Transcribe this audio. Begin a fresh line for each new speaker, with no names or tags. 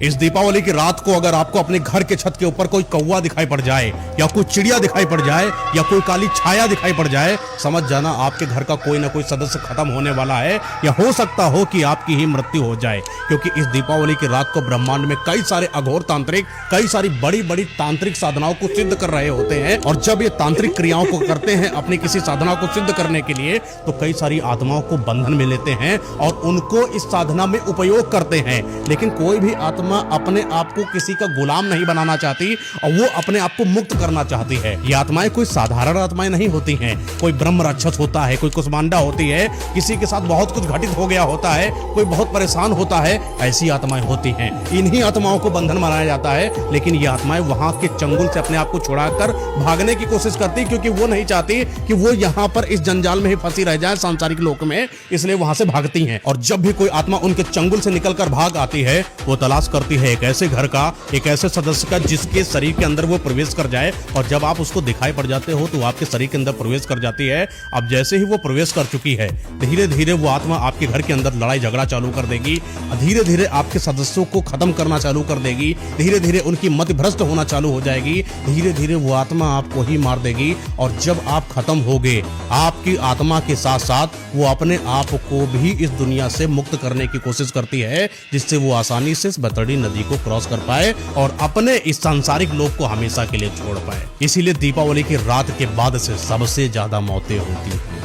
इस दीपावली की रात को अगर आपको अपने घर के छत के ऊपर कोई कौवा दिखाई पड़ जाए या कोई चिड़िया दिखाई पड़ जाए या कोई काली छाया दिखाई पड़ जाए, समझ जाना आपके घर का कोई ना कोई सदस्य खत्म होने वाला है या हो सकता हो कि आपकी ही मृत्यु हो जाए। क्योंकि इस दीपावली की रात को ब्रह्मांड में कई सारे अघोर तांत्रिक कई सारी बड़ी बड़ी तांत्रिक साधनाओं को सिद्ध कर रहे होते हैं, और जब ये तांत्रिक क्रियाओं को करते हैं अपनी किसी साधना को सिद्ध करने के लिए, तो कई सारी आत्माओं को बंधन में लेते हैं और उनको इस साधना में उपयोग करते हैं। लेकिन कोई भी आत्मा अपने आप को किसी का गुलाम नहीं बनाना चाहती और वो अपने आप को मुक्त करना चाहती है। ये आत्माएं कोई साधारण आत्माएं नहीं होती हैं। कोई ब्रह्म राक्षस होता है, कोई कुष्मांडा होती है, किसी के साथ बहुत कुछ घटित हो गया होता है, कोई बहुत परेशान होता है, ऐसी आत्माएं होती हैं। इन्हीं आत्माओं को बंधन बनाया जाता है, लेकिन ये आत्माएं वहां के चंगुल से अपने आप को छुड़ाकर भागने की कोशिश करती, क्योंकि वो नहीं चाहती कि वो यहाँ पर इस जंजाल में ही फंसी रह जाए सांसारिक लोक में, इसलिए वहां से भागती हैं। और जब भी कोई आत्मा उनके चंगुल से निकलकर भाग आती है, वो तलाश करती है एक ऐसे घर का, एक ऐसे सदस्य का जिसके शरीर के अंदर वो प्रवेश कर जाए, और जब आप उसको दिखाई पड़ जाते हो तो आपके शरीर के अंदर प्रवेश कर जाती है। अब जैसे ही वो प्रवेश कर चुकी है, धीरे धीरे वो आत्मा आपके घर के अंदर लड़ाई झगड़ा चालू कर देगी, धीरे धीरे आपके सदस्यों को खत्म करना चालू कर देगी, धीरे धीरे उनकी मति भ्रष्ट होना चालू हो जाएगी, धीरे धीरे वो आत्मा आपको ही मार देगी। और जब आप खत्म होगे, आपकी आत्मा के साथ साथ वो अपने आप को भी इस दुनिया से मुक्त करने की कोशिश करती है, जिससे वो आसानी से इस बैतरणी नदी को क्रॉस कर पाए और अपने इस सांसारिक लोक को हमेशा के लिए छोड़ पाए। इसीलिए दीपावली की रात के बाद से सबसे ज्यादा मौतें होती हैं।